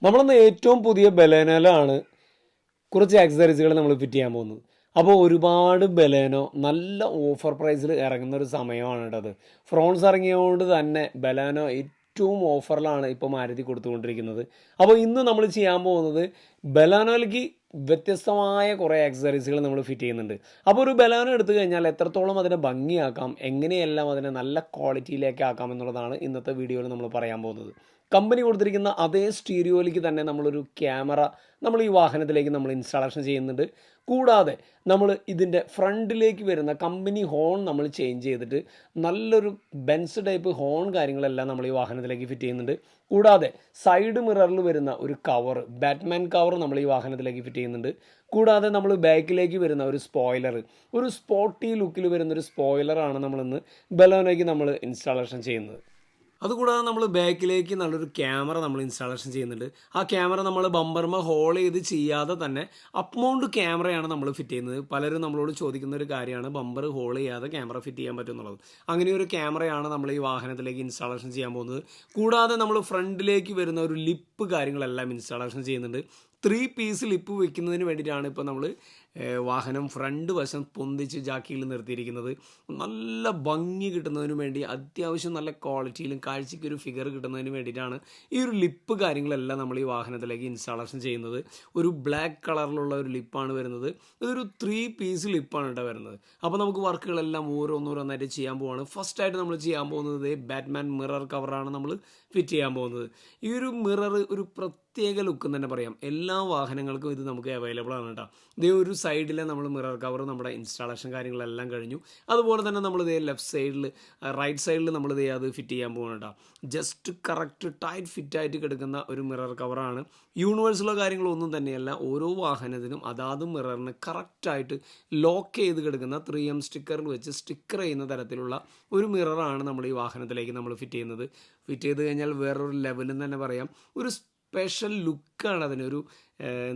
നമ്മളിന്ന് ഏറ്റവും പുതിയ ബലേനോയിലാണ് കുറച്ച് ആക്സസറീസുകൾ നമ്മൾ ഫിറ്റ് ചെയ്യാൻ പോകുന്നത്. അപ്പോൾ ഒരുപാട് ബലേനോ നല്ല ഓഫർ പ്രൈസിൽ ഇറങ്ങുന്ന ഒരു സമയമാണ് കേട്ടത്. ഫ്രോൺസ് ഇറങ്ങിയതുകൊണ്ട് തന്നെ ബലേനോ ഏറ്റവും ഓഫറിലാണ് ഇപ്പോൾ മാരുതി കൊടുത്തുകൊണ്ടിരിക്കുന്നത്. അപ്പോൾ ഇന്ന് നമ്മൾ ചെയ്യാൻ പോകുന്നത് ബലാനോയിലേക്ക് വ്യത്യസ്തമായ കുറേ ആക്സസറീസുകൾ നമ്മൾ ഫിറ്റ് ചെയ്യുന്നുണ്ട്. അപ്പോൾ ഒരു ബലാനോ എടുത്തു കഴിഞ്ഞാൽ എത്രത്തോളം അതിനെ ഭംഗിയാക്കാം, എങ്ങനെയെല്ലാം അതിനെ നല്ല ക്വാളിറ്റിയിലേക്ക് ആക്കാം എന്നുള്ളതാണ് ഇന്നത്തെ വീഡിയോയിൽ നമ്മൾ പറയാൻ പോകുന്നത്. കമ്പനി കൊടുത്തിരിക്കുന്ന അതേ സ്റ്റീരിയോയിലേക്ക് തന്നെ നമ്മളൊരു ക്യാമറ നമ്മൾ ഈ വാഹനത്തിലേക്ക് നമ്മൾ ഇൻസ്റ്റാളേഷൻ ചെയ്യുന്നുണ്ട്. കൂടാതെ നമ്മൾ ഇതിൻ്റെ ഫ്രണ്ടിലേക്ക് വരുന്ന കമ്പനി ഹോൺ നമ്മൾ ചേഞ്ച് ചെയ്തിട്ട് നല്ലൊരു ബെൻസ് ടൈപ്പ് ഹോൺ കാര്യങ്ങളെല്ലാം നമ്മൾ ഈ വാഹനത്തിലേക്ക് ഫിറ്റ് ചെയ്യുന്നുണ്ട്. കൂടാതെ സൈഡ് മിററിൽ വരുന്ന ഒരു കവർ, ബാറ്റ്മാൻ കവർ നമ്മൾ ഈ വാഹനത്തിലേക്ക് ഫിറ്റ് ചെയ്യുന്നുണ്ട്. കൂടാതെ നമ്മൾ ബാക്കിലേക്ക് വരുന്ന ഒരു സ്പോയിലർ, ഒരു സ്പോർട്ടി ലുക്കിൽ വരുന്ന ഒരു സ്പോയിലറാണ് നമ്മളിന്ന് ബലോനോയ്ക്ക് നമ്മൾ ഇൻസ്റ്റാളേഷൻ ചെയ്യുന്നത്. അതുകൂടാതെ നമ്മൾ ബാക്കിലേക്ക് നല്ലൊരു ക്യാമറ നമ്മൾ ഇൻസ്റ്റാളേഷൻ ചെയ്യുന്നുണ്ട്. ആ ക്യാമറ നമ്മൾ ബമ്പർമ ഹോൾ ചെയ്ത് ചെയ്യാതെ തന്നെ അപ്പ് മൗണ്ട് ക്യാമറയാണ് നമ്മൾ ഫിറ്റ് ചെയ്യുന്നത്. പലരും നമ്മളോട് ചോദിക്കുന്ന ഒരു കാര്യമാണ് ബമ്പർ ഹോൾ ചെയ്യാതെ ക്യാമറ ഫിറ്റ് ചെയ്യാൻ പറ്റും എന്നുള്ളത്. അങ്ങനെ ഒരു ക്യാമറയാണ് നമ്മൾ ഈ വാഹനത്തിലേക്ക് ഇൻസ്റ്റാളേഷൻ ചെയ്യാൻ പോകുന്നത്. കൂടാതെ നമ്മൾ ഫ്രണ്ടിലേക്ക് വരുന്ന ഒരു ലിപ്പ് കാര്യങ്ങളെല്ലാം ഇൻസ്റ്റാളേഷൻ ചെയ്യുന്നുണ്ട്. 3 പീസ് ലിപ്പ് വെക്കുന്നതിന് വേണ്ടിയിട്ടാണ് ഇപ്പോൾ നമ്മൾ വാഹനം ഫ്രണ്ട് വശം പൊന്തിച്ച് ജാക്കിയിൽ നിർത്തിയിരിക്കുന്നത്. നല്ല ഭംഗി കിട്ടുന്നതിന് വേണ്ടി, അത്യാവശ്യം നല്ല ക്വാളിറ്റിയിലും കാഴ്ചയ്ക്ക് ഒരു ഫിഗർ കിട്ടുന്നതിന് വേണ്ടിയിട്ടാണ് ഈ ഒരു ലിപ്പ് കാര്യങ്ങളെല്ലാം നമ്മൾ ഈ വാഹനത്തിലേക്ക് ഇൻസ്റ്റാളേഷൻ ചെയ്യുന്നത്. ഒരു ബ്ലാക്ക് കളറിലുള്ള ഒരു ലിപ്പാണ് വരുന്നത്. ഇതൊരു 3 പീസ് ലിപ്പാണ് കേട്ടോ വരുന്നത്. അപ്പോൾ നമുക്ക് വർക്കുകളെല്ലാം ഓരോന്നോരോന്നായിട്ട് ചെയ്യാൻ പോവുകയാണ്. ഫസ്റ്റായിട്ട് നമ്മൾ ചെയ്യാൻ പോകുന്നത് ബാറ്റ്മാൻ മിറർ കവറാണ് നമ്മൾ ഫിറ്റ് ചെയ്യാൻ പോകുന്നത്. ഈ ഒരു മിറർ ഒരു പ്രത്യേക ലുക്ക് എന്ന് തന്നെ പറയാം. എല്ലാ വാഹനങ്ങൾക്കും ഇത് നമുക്ക് അവൈലബിൾ ആണ് കേട്ടോ. ഇതേ ഒരു സൈഡിലെ നമ്മൾ മിറർ കവർ നമ്മുടെ ഇൻസ്റ്റാളേഷൻ കാര്യങ്ങളെല്ലാം കഴിഞ്ഞു. അതുപോലെ തന്നെ നമ്മൾ ഇതേ ലെഫ്റ്റ് സൈഡിൽ, റൈറ്റ് സൈഡിൽ നമ്മൾ ഇതേ അത് ഫിറ്റ് ചെയ്യാൻ പോകണം കേട്ടോ. ജസ്റ്റ് കറക്റ്റ് ടൈറ്റ് ഫിറ്റായിട്ട് കിടക്കുന്ന ഒരു മിറർ കവറാണ്. യൂണിവേഴ്സലോ കാര്യങ്ങളോ ഒന്നും തന്നെയല്ല. ഓരോ വാഹനത്തിനും അതാത് മിററിന് കറക്റ്റായിട്ട് ലോക്ക് ചെയ്ത് കിടക്കുന്ന 3M സ്റ്റിക്കറിൽ വെച്ച് സ്റ്റിക്കർ ചെയ്യുന്ന തരത്തിലുള്ള ഒരു മിററാണ് നമ്മൾ ഈ വാഹനത്തിലേക്ക് നമ്മൾ ഫിറ്റ് ചെയ്യുന്നത്. ഫിറ്റ് ചെയ്ത് കഴിഞ്ഞാൽ വേറൊരു ലെവലെന്ന് തന്നെ പറയാം. ഒരു സ്പെഷ്യൽ ലുക്കാണ് അതിനൊരു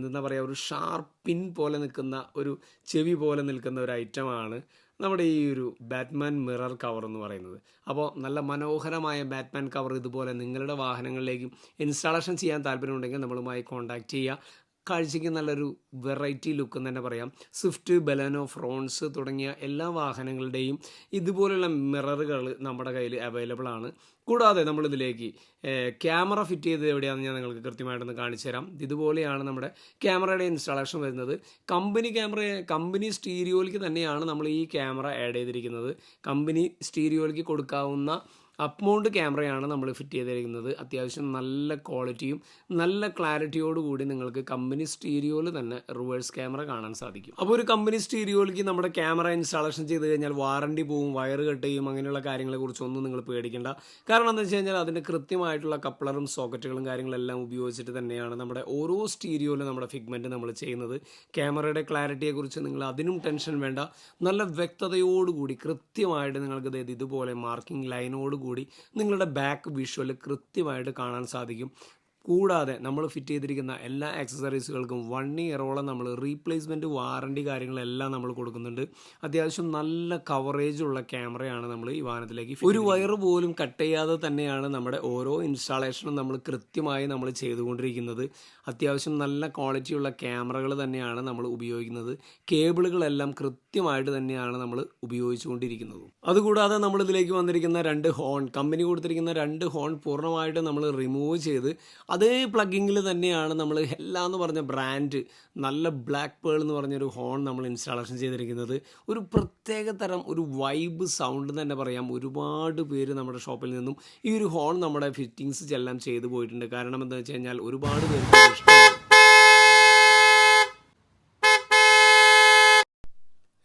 എന്താ പറയുക, ഒരു ഷാർപ്പ് പിൻ പോലെ നിൽക്കുന്ന, ഒരു ചെവി പോലെ നിൽക്കുന്ന ഒരു ഐറ്റമാണ് നമ്മുടെ ഈ ഒരു ബാറ്റ്മാൻ മിറർ കവർ എന്ന് പറയുന്നത്. അപ്പോൾ നല്ല മനോഹരമായ ബാറ്റ്മാൻ കവർ ഇതുപോലെ നിങ്ങളുടെ വാഹനങ്ങളിലേക്കും ഇൻസ്റ്റാളേഷൻ ചെയ്യാൻ താല്പര്യമുണ്ടെങ്കിൽ നമ്മളുമായി കോൺടാക്റ്റ് ചെയ്യുക. കാഴ്ചയ്ക്ക് നല്ലൊരു വെറൈറ്റി ലുക്ക് എന്ന് തന്നെ പറയാം. സ്വിഫ്റ്റ്, ബലാനോ, ഫ്രോൺസ് തുടങ്ങിയ എല്ലാ വാഹനങ്ങളുടെയും ഇതുപോലുള്ള മിററുകൾ നമ്മുടെ കയ്യിൽ അവൈലബിൾ ആണ്. കൂടാതെ നമ്മളിതിലേക്ക് ക്യാമറ ഫിറ്റ് ചെയ്ത് എവിടെയാണെന്ന് ഞാൻ നിങ്ങൾക്ക് കൃത്യമായിട്ടൊന്ന് കാണിച്ചു തരാം. ഇതുപോലെയാണ് നമ്മുടെ ക്യാമറയുടെ ഇൻസ്റ്റാളേഷൻ വരുന്നത്. കമ്പനി സ്റ്റീരിയോയിലേക്ക് തന്നെയാണ് നമ്മൾ ഈ ക്യാമറ ആഡ് ചെയ്തിരിക്കുന്നത്. കമ്പനി സ്റ്റീരിയോയിലേക്ക് കൊടുക്കാവുന്ന അപ്പ് മൗണ്ട് ക്യാമറയാണ് നമ്മൾ ഫിറ്റ് ചെയ്തിരിക്കുന്നത്. അത്യാവശ്യം നല്ല ക്വാളിറ്റിയും നല്ല ക്ലാരിറ്റിയോടുകൂടി നിങ്ങൾക്ക് കമ്പനി സ്റ്റീരിയോയിൽ തന്നെ റിവേഴ്സ് ക്യാമറ കാണാൻ സാധിക്കും. അപ്പോൾ ഒരു കമ്പനി സ്റ്റീരിയോയിലേക്ക് നമ്മുടെ ക്യാമറ ഇൻസ്റ്റാളേഷൻ ചെയ്ത് കഴിഞ്ഞാൽ വാറണ്ടി പോവും, വയർ കട്ട് ചെയ്യും, അങ്ങനെയുള്ള കാര്യങ്ങളെക്കുറിച്ചൊന്നും നിങ്ങൾ പേടിക്കേണ്ട. കാരണം എന്താണെന്ന് വെച്ച് കഴിഞ്ഞാൽ അതിൻ്റെ കൃത്യമായിട്ടുള്ള കപ്ലറും സോക്കറ്റുകളും കാര്യങ്ങളെല്ലാം ഉപയോഗിച്ചിട്ട് തന്നെയാണ് നമ്മുടെ ഓരോ സ്റ്റീരിയോയിലും നമ്മുടെ ഫിഗ്മെൻറ്റ് നമ്മൾ ചെയ്യുന്നത്. ക്യാമറയുടെ ക്ലാരിറ്റിയെക്കുറിച്ച് നിങ്ങൾ അതിനും ടെൻഷൻ വേണ്ട. നല്ല വ്യക്തതയോടുകൂടി കൃത്യമായിട്ട് നിങ്ങൾക്ക് ഇതുപോലെ മാർക്കിംഗ് ലൈനോടുകൂടി നിങ്ങളുടെ ബാക്ക് വിഷ്വൽ കൃത്യമായിട്ട് കാണാൻ സാധിക്കും. കൂടാതെ നമ്മൾ ഫിറ്റ് ചെയ്തിരിക്കുന്ന എല്ലാ ആക്സസറീസുകൾക്കും 1 ഇയറോളം നമ്മൾ റീപ്ലേസ്മെൻറ്റ് വാറണ്ടി കാര്യങ്ങളെല്ലാം നമ്മൾ കൊടുക്കുന്നുണ്ട്. അത്യാവശ്യം നല്ല കവറേജ് ഉള്ള ക്യാമറയാണ് നമ്മൾ ഈ വാഹനത്തിലേക്ക്. ഒരു വയർ പോലും കട്ട് ചെയ്യാതെ തന്നെയാണ് നമ്മുടെ ഓരോ ഇൻസ്റ്റാളേഷനും നമ്മൾ കൃത്യമായി നമ്മൾ ചെയ്തുകൊണ്ടിരിക്കുന്നത്. അത്യാവശ്യം നല്ല ക്വാളിറ്റിയുള്ള ക്യാമറകൾ തന്നെയാണ് നമ്മൾ ഉപയോഗിക്കുന്നത്. കേബിളുകളെല്ലാം കൃത്യമായിട്ട് തന്നെയാണ് നമ്മൾ ഉപയോഗിച്ചുകൊണ്ടിരിക്കുന്നത്. അതുകൂടാതെ നമ്മളിതിലേക്ക് വന്നിരിക്കുന്ന 2 ഹോൺ, കമ്പനി കൊടുത്തിരിക്കുന്ന 2 ഹോൺ പൂർണ്ണമായിട്ട് നമ്മൾ റിമൂവ് ചെയ്ത് അതേ പ്ലഗിങ്ങിൽ തന്നെയാണ് നമ്മൾ ഹെല്ല എന്ന് പറഞ്ഞ ബ്രാൻഡ് നല്ല ബ്ലാക്ക് പേൾ എന്ന് പറഞ്ഞൊരു ഹോൺ നമ്മൾ ഇൻസ്റ്റാളേഷൻ ചെയ്തിരിക്കുന്നത്. ഒരു പ്രത്യേക തരം ഒരു വൈബ് സൗണ്ട് തന്നെ പറയാം. ഒരുപാട് പേര് നമ്മുടെ ഷോപ്പിൽ നിന്നും ഈ ഒരു ഹോൺ നമ്മുടെ ഫിറ്റിങ്സ് എല്ലാം ചെയ്തു പോയിട്ടുണ്ട്. കാരണം എന്താണെന്ന് വെച്ച് കഴിഞ്ഞാൽ ഒരുപാട് പേർക്ക് ഇഷ്ടമാണ്.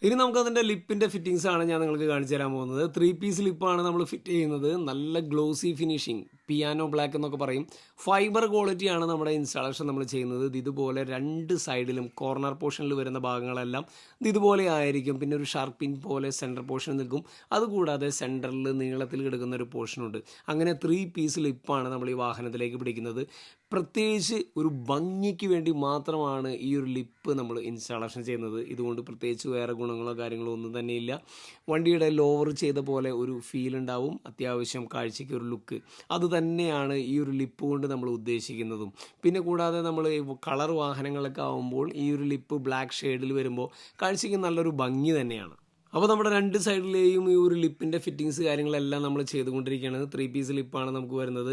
ഇനി നമുക്കതിൻ്റെ ലിപ്പിൻ്റെ ഫിറ്റിങ്സ് ആണ് ഞാൻ നിങ്ങൾക്ക് കാണിച്ചു തരാൻ പോകുന്നത്. 3 പീസ് ലിപ്പാണ് നമ്മൾ ഫിറ്റ് ചെയ്യുന്നത്. നല്ല ഗ്ലോസി ഫിനിഷിങ്, പിയാനോ ബ്ലാക്ക് എന്നൊക്കെ പറയും. ഫൈബർ ക്വാളിറ്റിയാണ് നമ്മുടെ ഇൻസ്റ്റാളേഷൻ നമ്മൾ ചെയ്യുന്നത്. ഇതുപോലെ 2 സൈഡിലും കോർണർ പോർഷനിൽ വരുന്ന ഭാഗങ്ങളെല്ലാം ഇതുപോലെ ആയിരിക്കും. പിന്നെ ഒരു ഷാർപ്പിൻ പോലെ സെൻറ്റർ പോർഷൻ നിൽക്കും. അതുകൂടാതെ സെൻറ്ററിൽ നീളത്തിൽ കിടക്കുന്ന ഒരു പോർഷനുണ്ട്. അങ്ങനെ 3 പീസ് ലിപ്പാണ് നമ്മൾ ഈ വാഹനത്തിലേക്ക് പിടിക്കുന്നത്. പ്രത്യേകിച്ച് ഒരു ഭംഗിക്ക് വേണ്ടി മാത്രമാണ് ഈ ഒരു ലിപ്പ് നമ്മൾ ഇൻസ്റ്റാളേഷൻ ചെയ്യുന്നത്. ഇതുകൊണ്ട് പ്രത്യേകിച്ച് വേറെ ഗുണങ്ങളോ കാര്യങ്ങളോ ഒന്നും തന്നെയില്ല. വണ്ടിയുടെ ലോവർ ചെയ്ത പോലെ ഒരു ഫീൽ ഉണ്ടാവും, അത്യാവശ്യം കാഴ്ചയ്ക്ക് ഒരു ലുക്ക്. അത് തന്നെയാണ് ഈ ഒരു ലിപ്പ് കൊണ്ട് നമ്മൾ ഉദ്ദേശിക്കുന്നതും. പിന്നെ കൂടാതെ നമ്മൾ കളർ വാഹനങ്ങളൊക്കെ ആകുമ്പോൾ ഈ ഒരു ലിപ്പ് ബ്ലാക്ക് ഷെയ്ഡിൽ വരുമ്പോൾ കാഴ്ചയ്ക്ക് നല്ലൊരു ഭംഗി തന്നെയാണ്. അപ്പോൾ നമ്മുടെ രണ്ട് സൈഡിലെയും ഈ ഒരു ലിപ്പിൻ്റെ ഫിറ്റിങ്സ് കാര്യങ്ങളെല്ലാം നമ്മൾ ചെയ്തുകൊണ്ടിരിക്കുകയാണ്. 3 പീസ് ലിപ്പാണ് നമുക്ക് വരുന്നത്.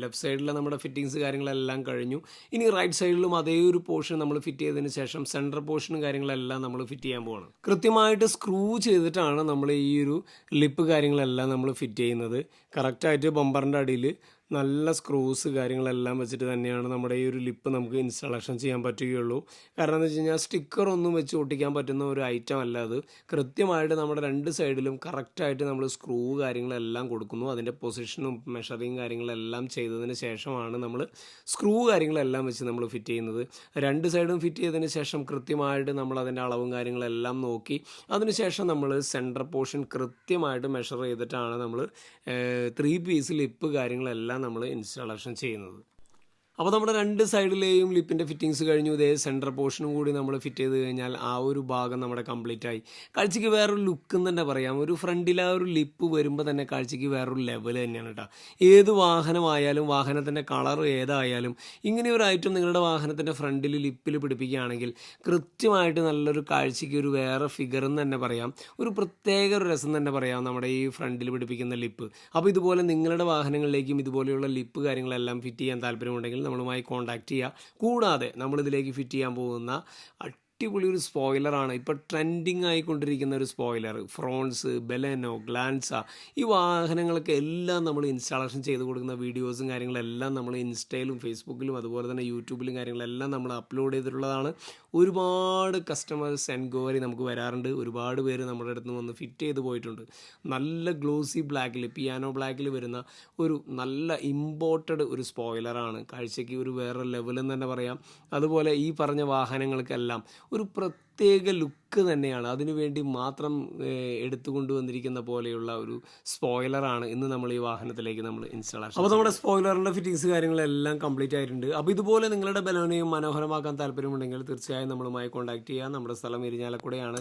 ലെഫ്റ്റ് സൈഡിലെ നമ്മുടെ ഫിറ്റിങ്സ് കാര്യങ്ങളെല്ലാം കഴിഞ്ഞു. ഇനി റൈറ്റ് സൈഡിലും അതേ ഒരു പോർഷൻ നമ്മൾ ഫിറ്റ് ചെയ്തതിന് ശേഷം സെൻറ്റർ പോർഷനും കാര്യങ്ങളെല്ലാം നമ്മൾ ഫിറ്റ് ചെയ്യാൻ പോവാണ്. കൃത്യമായിട്ട് സ്ക്രൂ ചെയ്തിട്ടാണ് നമ്മൾ ഈ ഒരു ലിപ്പ് കാര്യങ്ങളെല്ലാം നമ്മൾ ഫിറ്റ് ചെയ്യുന്നത്. കറക്റ്റായിട്ട് ബമ്പറിൻ്റെ അടിയിൽ നല്ല സ്ക്രൂസ് കാര്യങ്ങളെല്ലാം വെച്ചിട്ട് തന്നെയാണ് നമ്മുടെ ഈ ഒരു ലിപ്പ് നമുക്ക് ഇൻസ്റ്റാളേഷൻ ചെയ്യാൻ പറ്റുകയുള്ളൂ. കാരണം എന്ന് വെച്ച് കഴിഞ്ഞാൽ സ്റ്റിക്കറൊന്നും വെച്ച് ഒട്ടിക്കാൻ പറ്റുന്ന ഒരു ഐറ്റം അല്ല അത്. കൃത്യമായിട്ട് നമ്മുടെ രണ്ട് സൈഡിലും കറക്റ്റായിട്ട് നമ്മൾ സ്ക്രൂ കാര്യങ്ങളെല്ലാം കൊടുക്കുന്നു. അതിൻ്റെ പൊസിഷനും മെഷറിങ് കാര്യങ്ങളെല്ലാം ചെയ്തതിന് ശേഷമാണ് നമ്മൾ സ്ക്രൂ കാര്യങ്ങളെല്ലാം വെച്ച് നമ്മൾ ഫിറ്റ് ചെയ്യുന്നത്. രണ്ട് സൈഡും ഫിറ്റ് ചെയ്തതിന് ശേഷം കൃത്യമായിട്ട് നമ്മൾ അതിൻ്റെ അളവും കാര്യങ്ങളെല്ലാം നോക്കി അതിനുശേഷം നമ്മൾ സെൻറ്റർ പോർഷൻ കൃത്യമായിട്ട് മെഷർ ചെയ്തിട്ടാണ് നമ്മൾ 3 പീസ് ലിപ്പ് കാര്യങ്ങളെല്ലാം നമ്മൾ ഇൻസ്റ്റാളേഷൻ ചെയ്യുന്നത്. അപ്പോൾ നമ്മുടെ രണ്ട് സൈഡിലെയും ലിപ്പിൻ്റെ ഫിറ്റിങ്സ് കഴിഞ്ഞു. ഇതേ സെൻറ്റർ പോർഷനും കൂടി നമ്മൾ ഫിറ്റ് ചെയ്ത് കഴിഞ്ഞാൽ ആ ഒരു ഭാഗം നമ്മുടെ കംപ്ലീറ്റ് ആയി. കാഴ്ചയ്ക്ക് വേറൊരു ലുക്ക് എന്ന് തന്നെ പറയാം. ഒരു ഫ്രണ്ടിൽ ആ ഒരു ലിപ്പ് വരുമ്പോൾ തന്നെ കാഴ്ചയ്ക്ക് വേറൊരു ലെവൽ തന്നെയാണ് കേട്ടോ. ഏത് വാഹനമായാലും വാഹനത്തിൻ്റെ കളർ ഏതായാലും ഇങ്ങനെ ഒരു ഐറ്റം നിങ്ങളുടെ വാഹനത്തിൻ്റെ ഫ്രണ്ടിൽ ലിപ്പിൽ പിടിപ്പിക്കുകയാണെങ്കിൽ കൃത്യമായിട്ട് നല്ലൊരു കാഴ്ചയ്ക്ക് ഒരു വേറെ ഫിഗർ എന്ന് തന്നെ പറയാം. ഒരു പ്രത്യേക ഒരു രസം തന്നെ പറയാം നമ്മുടെ ഈ ഫ്രണ്ടിൽ പിടിപ്പിക്കുന്ന ലിപ്പ്. അപ്പോൾ ഇതുപോലെ നിങ്ങളുടെ വാഹനങ്ങളിലേക്കും ഇതുപോലെയുള്ള ലിപ്പ് കാര്യങ്ങളെല്ലാം ഫിറ്റ് ചെയ്യാൻ താല്പര്യമുണ്ടെങ്കിൽ നമ്മളുമായി കോൺടാക്റ്റ് ചെയ്യുക. കൂടാതെ നമ്മളിതിലേക്ക് ഫിറ്റ് ചെയ്യാൻ പോകുന്ന അടിപൊളി ഒരു സ്പോയിലറാണ്. ഇപ്പോൾ ട്രെൻഡിങ് ആയിക്കൊണ്ടിരിക്കുന്ന ഒരു സ്പോയിലർ. ഫ്രോൺസ്, ബെലനോ, ഗ്ലാൻസ ഈ വാഹനങ്ങളൊക്കെ എല്ലാം നമ്മൾ ഇൻസ്റ്റാളേഷൻ ചെയ്ത് കൊടുക്കുന്ന വീഡിയോസും കാര്യങ്ങളെല്ലാം നമ്മൾ ഇൻസ്റ്റയിലും ഫേസ്ബുക്കിലും അതുപോലെ തന്നെ യൂട്യൂബിലും കാര്യങ്ങളെല്ലാം നമ്മൾ അപ്ലോഡ് ചെയ്തിട്ടുള്ളതാണ്. ഒരുപാട് കസ്റ്റമേഴ്സ് എൻക്വയറി നമുക്ക് വരാറുണ്ട്. ഒരുപാട് പേര് നമ്മുടെ അടുത്ത് നിന്ന് വന്ന് ഫിറ്റ് ചെയ്ത് പോയിട്ടുണ്ട്. നല്ല ഗ്ലോസി ബ്ലാക്കിൽ, പിയാനോ ബ്ലാക്കിൽ വരുന്ന ഒരു നല്ല ഇമ്പോർട്ടഡ് ഒരു സ്പോയിലറാണ്. കാഴ്ചയ്ക്ക് ഒരു വേറെ ലെവലെന്ന് തന്നെ പറയാം. അതുപോലെ ഈ പറഞ്ഞ വാഹനങ്ങൾക്കെല്ലാം ഒരു പ്രത്യേക ലുക്ക് തന്നെയാണ്. അതിനുവേണ്ടി മാത്രം എടുത്തുകൊണ്ടുവന്നിരിക്കുന്ന പോലെയുള്ള ഒരു സ്പോയിലറാണ് ഇന്ന് നമ്മൾ ഈ വാഹനത്തിലേക്ക് നമ്മൾ ഇൻസ്റ്റാളേഷൻ. അപ്പോൾ നമ്മുടെ സ്പോയിലറിൻ്റെ ഫിറ്റിങ്സ് കാര്യങ്ങളെല്ലാം കംപ്ലീറ്റ് ആയിട്ടുണ്ട്. അപ്പോൾ ഇതുപോലെ നിങ്ങളുടെ ബലോനെയും മനോഹരമാക്കാൻ താല്പര്യമുണ്ടെങ്കിൽ തീർച്ചയായും നമ്മളുമായി കോൺടാക്ട് ചെയ്യുക. നമ്മുടെ സ്ഥലം ഇരിഞ്ഞാലക്കുടയാണ്.